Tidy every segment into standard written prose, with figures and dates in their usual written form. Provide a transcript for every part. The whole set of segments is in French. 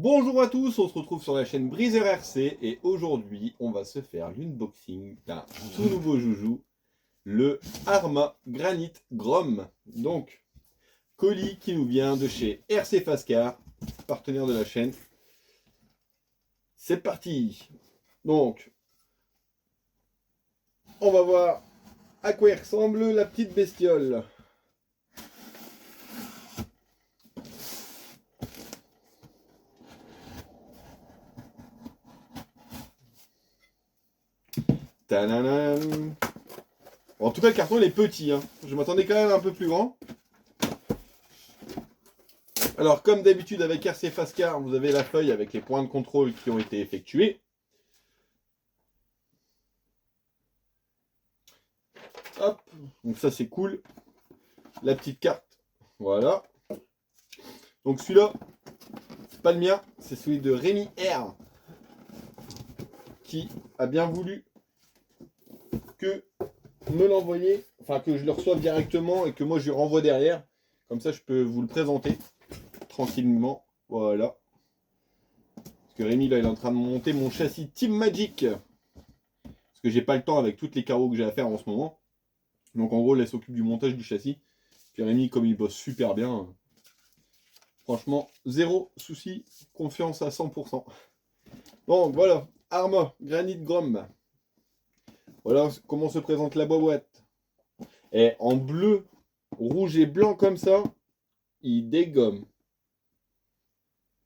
Bonjour à tous, on se retrouve sur la chaîne Breezer RC et aujourd'hui on va se faire l'unboxing d'un tout nouveau joujou, le Arma Granite Grom. Donc, colis qui nous vient de chez RC Fastcar, partenaire de la chaîne. C'est parti. Donc, on va voir à quoi il ressemble la petite bestiole. Tadadam. En tout cas, le carton il est petit, hein. Je m'attendais quand même un peu plus grand. Alors, comme d'habitude avec RC Fastcar, vous avez la feuille avec les points de contrôle qui ont été effectués. Hop, donc ça c'est cool. La petite carte, voilà. Donc celui-là, c'est pas le mien, c'est celui de Rémi R. Qui a bien voulu que me l'envoyer, enfin que je le reçoive directement et que moi je lui renvoie derrière. Comme ça je peux vous le présenter tranquillement. Voilà. Parce que Rémi là il est en train de monter mon châssis Team Magic. Parce que j'ai pas le temps avec toutes les carreaux que j'ai à faire en ce moment. Donc en gros là il s'occupe du montage du châssis. Puis Rémi comme il bosse super bien, franchement zéro souci, confiance à 100%. Donc voilà, Arma Granite Grom. Voilà comment se présente la boîte. Et en bleu, rouge et blanc comme ça, il dégomme.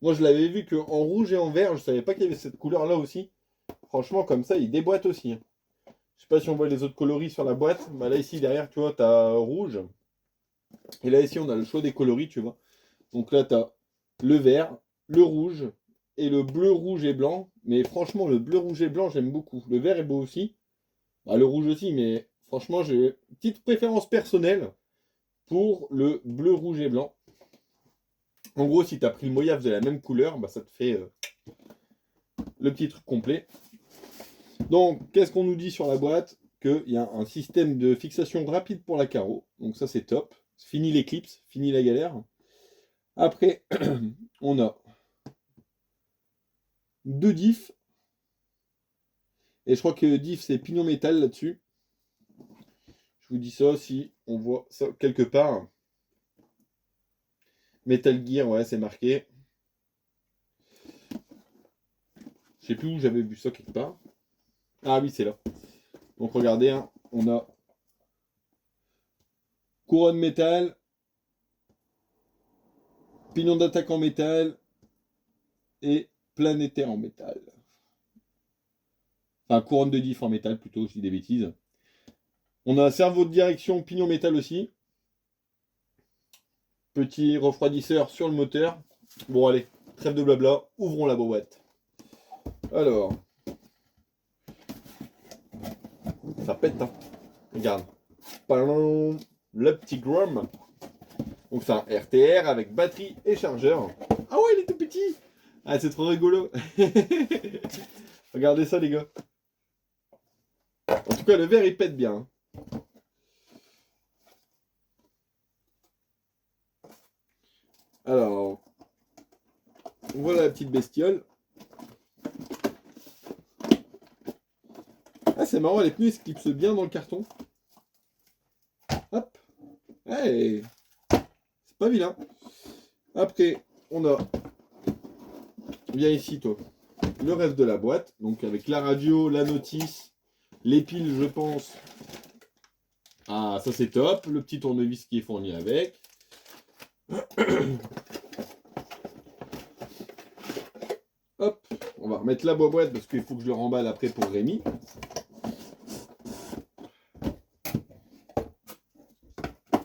Moi je l'avais vu qu'en rouge et en vert, je savais pas qu'il y avait cette couleur là aussi. Franchement comme ça, il déboîte aussi. Je sais pas si on voit les autres coloris sur la boîte. Bah là ici derrière, tu vois, tu as rouge. Et là ici, on a le choix des coloris, tu vois. Donc là, tu as le vert, le rouge et le bleu, rouge et blanc. Mais franchement, le bleu, rouge et blanc, j'aime beaucoup. Le vert est beau aussi. Bah, le rouge aussi, mais franchement, j'ai une petite préférence personnelle pour le bleu, rouge et blanc. En gros, si tu as pris le Mojave de la même couleur, bah, ça te fait le petit truc complet. Donc, qu'est-ce qu'on nous dit sur la boîte? Qu'il y a un système de fixation rapide pour la carreau. Donc ça, c'est top. Fini l'éclipse, fini la galère. Après, on a deux diffs. Et je crois que diff, c'est pignon métal là-dessus. Je vous dis ça si on voit ça quelque part. Metal Gear, ouais, c'est marqué. Je sais plus où j'avais vu ça quelque part. Ah oui, c'est là. Donc regardez, hein, on a couronne métal, pignon d'attaque en métal et planétaire en métal. Enfin, couronne de diff en métal plutôt, je dis des bêtises. On a un cerveau de direction pignon métal aussi. Petit refroidisseur sur le moteur. Bon allez, trêve de blabla, ouvrons la boîte. Alors, ça pète, hein. Regarde. Le petit Grom. Donc c'est un RTR avec batterie et chargeur. Ah ouais, il est tout petit. Ah, c'est trop rigolo. Regardez ça, les gars. En tout cas, le verre, il pète bien. Alors, voilà la petite bestiole. Ah, c'est marrant, les pneus se clipsent bien dans le carton. Hop. Hey. C'est pas vilain. Après, on a... Viens ici, toi. Le reste de la boîte. Donc, avec la radio, la notice, les piles, je pense. Ah, ça c'est top. Le petit tournevis qui est fourni avec. Hop, on va remettre la boîte parce qu'il faut que je le remballe après pour Rémi.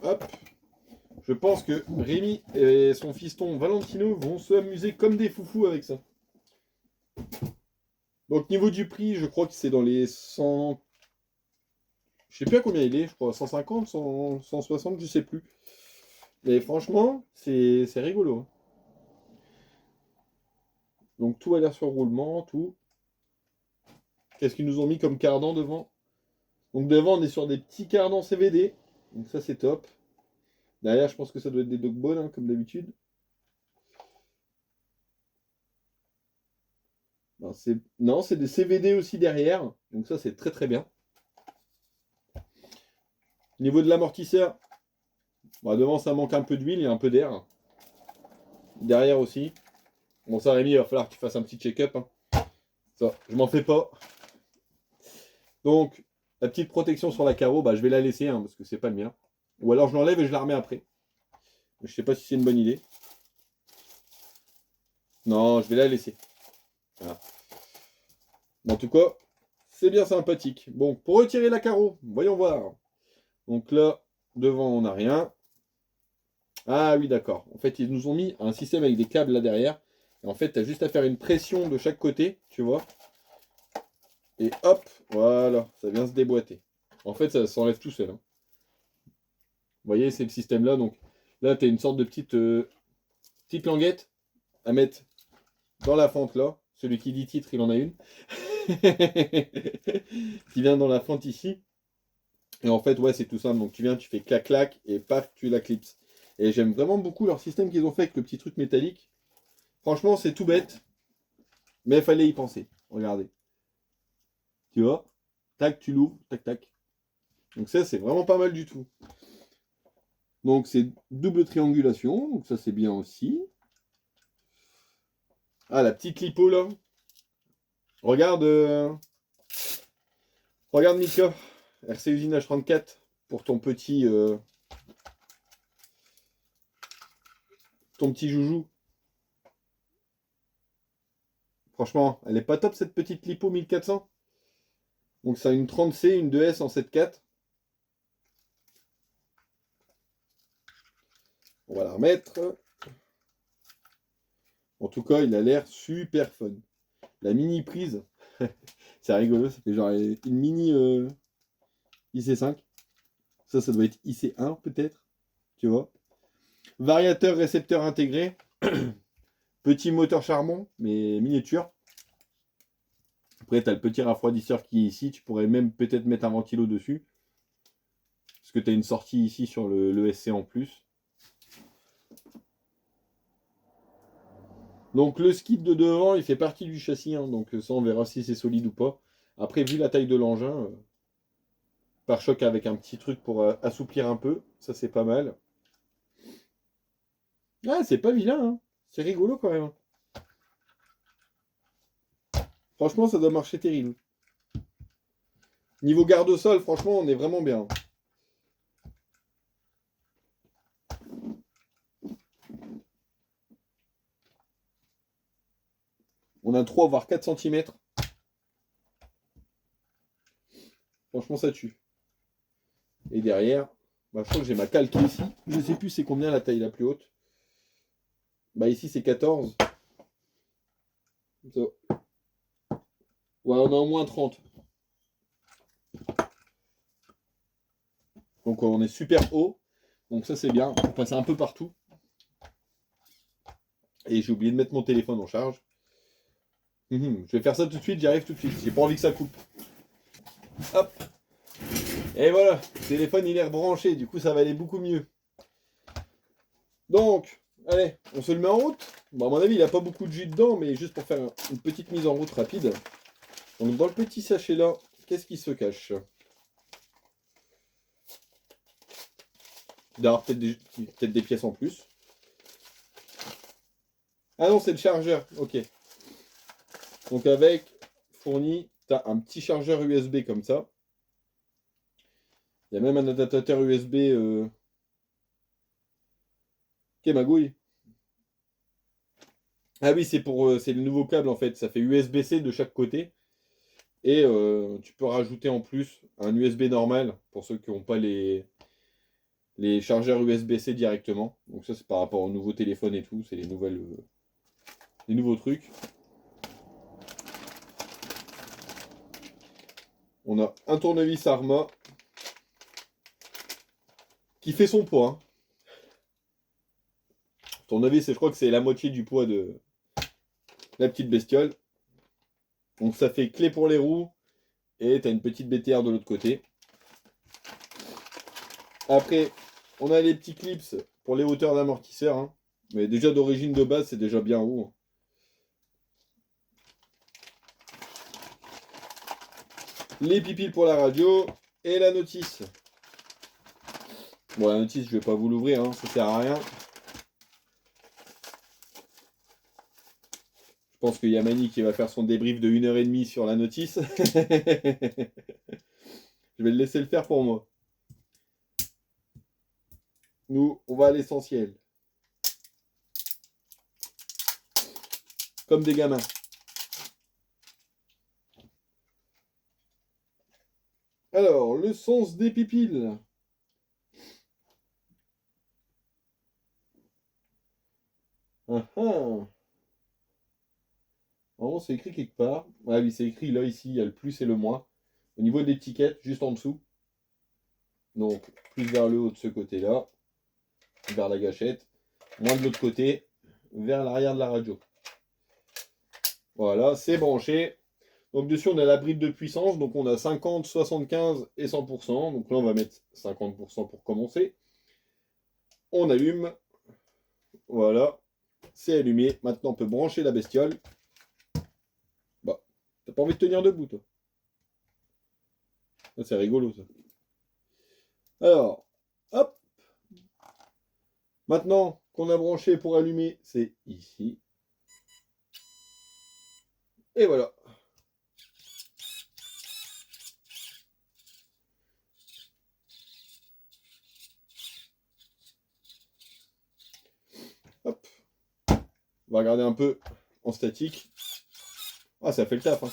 Hop. Je pense que Rémi et son fiston Valentino vont s'amuser comme des foufous avec ça. Donc niveau du prix, je crois que c'est dans les 100... Je sais plus à combien il est, je crois 150, 100, 160, je sais plus. Mais franchement, c'est rigolo. Donc tout a l'air sur roulement, tout. Qu'est-ce qu'ils nous ont mis comme cardan devant? Donc devant, on est sur des petits cardans CVD. Donc ça, c'est top. Derrière, je pense que ça doit être des dog bones, hein, comme d'habitude. Ben, non, c'est des CVD aussi derrière. Donc ça, c'est très très bien. Au niveau de l'amortisseur, bon, devant, ça manque un peu d'huile et un peu d'air. Derrière aussi. Bon, ça, Rémi, il va falloir que tu fasses un petit check-up. Hein. Ça, je m'en fais pas. Donc, la petite protection sur la carreau, bah, je vais la laisser, hein, parce que c'est pas le mien. Ou alors je l'enlève et je la remets après. Je sais pas si c'est une bonne idée. Non, je vais la laisser. Voilà. En tout cas, c'est bien sympathique. Bon, pour retirer la carreau, voyons voir. Donc là, devant, on n'a rien. Ah oui, d'accord. En fait, ils nous ont mis un système avec des câbles là derrière. Et en fait, tu as juste à faire une pression de chaque côté, tu vois. Et hop, voilà, ça vient se déboîter. En fait, ça s'enlève tout seul. Hein. Vous voyez, c'est le système là. Donc là, tu as une sorte de petite languette à mettre dans la fente là. Celui qui dit titre, il en a une. Qui vient dans la fente ici. Et en fait, ouais, c'est tout simple. Donc tu viens, tu fais clac-clac et paf, tu la clipses. Et j'aime vraiment beaucoup leur système qu'ils ont fait avec le petit truc métallique. Franchement, c'est tout bête. Mais il fallait y penser. Regardez. Tu vois? Tac, tu l'ouvres, tac, tac. Donc ça, c'est vraiment pas mal du tout. Donc c'est double triangulation. Donc ça, c'est bien aussi. Ah, la petite lipo là. Regarde, regarde Mika. RC Usine H34 pour ton petit joujou. Franchement, elle est pas top cette petite lipo 1400. Donc ça a une 30C, une 2S en 7.4. On va la remettre. En tout cas, il a l'air super fun. La mini prise, c'est rigolo, ça fait genre une mini IC5. Ça doit être IC1 peut-être, tu vois. Variateur récepteur intégré. Petit moteur charbon, mais miniature. Après, tu as le petit refroidisseur qui est ici. Tu pourrais même peut-être mettre un ventilo dessus. Parce que tu as une sortie ici sur le SC en plus. Donc le skid de devant, il fait partie du châssis. Hein, donc ça, on verra si c'est solide ou pas. Après, vu la taille de l'engin, pare-choc avec un petit truc pour assouplir un peu. Ça, c'est pas mal. Ah, c'est pas vilain. Hein. C'est rigolo quand même. Franchement, ça doit marcher terrible. Niveau garde-sol, franchement, on est vraiment bien. On a 3 voire 4 cm. Franchement, ça tue. Et derrière, bah, je crois que j'ai ma calque ici. Je sais plus c'est combien la taille la plus haute. Bah ici c'est 14. Ça. Ouais, on a au moins 30. Donc on est super haut. Donc ça c'est bien. On peut passer un peu partout. Et j'ai oublié de mettre mon téléphone en charge. Je vais faire ça tout de suite, j'y arrive tout de suite. J'ai pas envie que ça coupe. Hop. Et voilà, le téléphone il est rebranché, du coup ça va aller beaucoup mieux. Donc, allez, on se le met en route. Bon, à mon avis, il n'a pas beaucoup de jus dedans, mais juste pour faire une petite mise en route rapide. Donc dans le petit sachet là, qu'est-ce qui se cache? D'avoir peut-être des pièces en plus. Ah non, c'est le chargeur, ok. Donc avec, fourni, tu as un petit chargeur USB comme ça. Il y a même un adaptateur USB qui est magouille. Ah oui, c'est le nouveau câble en fait. Ça fait USB-C de chaque côté. Et tu peux rajouter en plus un USB normal pour ceux qui n'ont pas les chargeurs USB-C directement. Donc ça c'est par rapport aux nouveaux téléphones et tout. C'est les nouveaux trucs. On a un tournevis Arma qui fait son poids. Hein. Tournevis, je crois que c'est la moitié du poids de la petite bestiole. Donc ça fait clé pour les roues et tu as une petite BTR de l'autre côté. Après, on a les petits clips pour les hauteurs d'amortisseur. Hein. Mais déjà d'origine de base, c'est déjà bien haut. Les pipiles pour la radio et la notice. Bon, la notice, je vais pas vous l'ouvrir, hein, ça sert à rien. Je pense qu'il y a Mani qui va faire son débrief de 1h30 sur la notice. Je vais le laisser le faire pour moi. Nous, on va à l'essentiel. Comme des gamins. Alors, le sens des pipiles. Normalement, c'est écrit quelque part. Ah oui, c'est écrit là, ici, il y a le plus et le moins. Au niveau de l'étiquette, juste en dessous. Donc, plus vers le haut de ce côté-là. Vers la gâchette. Moins de l'autre côté. Vers l'arrière de la radio. Voilà, c'est branché. Donc dessus, on a la bride de puissance. Donc on a 50, 75 et 100%. Donc là, on va mettre 50% pour commencer. On allume. Voilà. C'est allumé. Maintenant, on peut brancher la bestiole. Bah, t'as pas envie de tenir debout, toi. C'est rigolo, ça. Alors, hop. Maintenant qu'on a branché pour allumer, c'est ici. Et voilà. Hop. On va regarder un peu en statique. Ah, ça fait le taf, hein.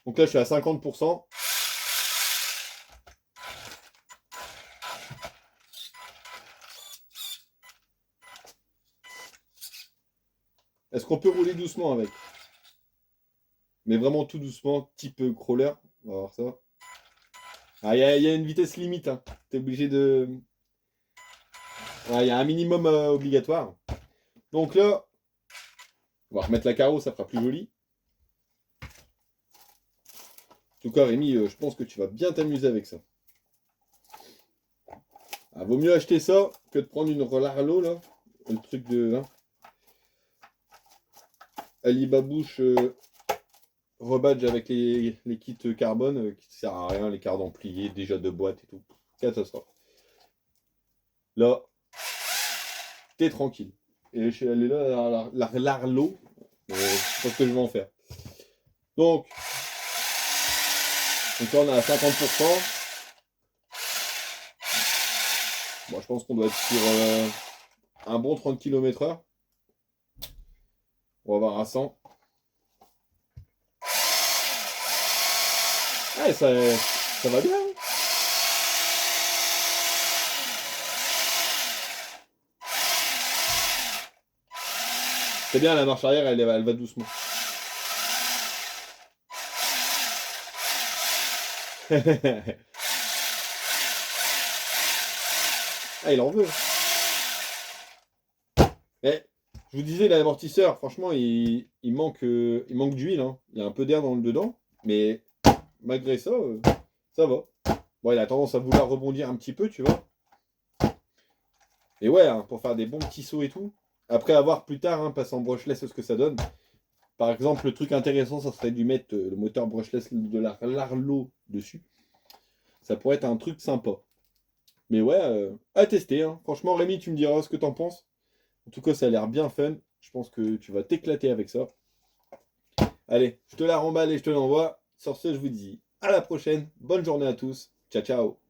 Donc là, je suis à 50%. Est-ce qu'on peut rouler doucement avec? Mais vraiment tout doucement, type crawler. On va voir ça. Ah, il y a une vitesse limite, hein. T'es obligé de... Il y a un minimum obligatoire. Donc là, on va remettre la carreau, ça fera plus joli. En tout cas, Rémi, je pense que tu vas bien t'amuser avec ça. Ah, vaut mieux acheter ça que de prendre une Larlo, là. Le truc de... Hein, Alibabouche rebadge avec les kits carbone qui ne servent à rien, les cardans pliés, déjà de boîte et tout. Catastrophe. Là, t'es tranquille. Et je suis allé là, l'Arlo. Je sais pas ce que je vais en faire. Donc là, on est à 50%. Bon, je pense qu'on doit être sur un bon 30 km/h. On va voir à 100. Ouais, ça va bien. Hein. C'est bien, la marche arrière, elle va doucement. Ah, il en veut. Mais, je vous disais, l'amortisseur, franchement, il manque d'huile. Hein. Il y a un peu d'air dedans. Mais malgré ça, ça va. Bon, il a tendance à vouloir rebondir un petit peu, tu vois. Et ouais, hein, pour faire des bons petits sauts et tout. Après, à voir plus tard, hein, passer en brushless, ce que ça donne. Par exemple, le truc intéressant, ça serait de mettre le moteur brushless de l'Arlo dessus. Ça pourrait être un truc sympa. Mais ouais, à tester. Hein. Franchement, Rémi, tu me diras ce que t'en penses. En tout cas, ça a l'air bien fun. Je pense que tu vas t'éclater avec ça. Allez, je te la remballe et je te l'envoie. Sur ce, je vous dis à la prochaine. Bonne journée à tous. Ciao, ciao.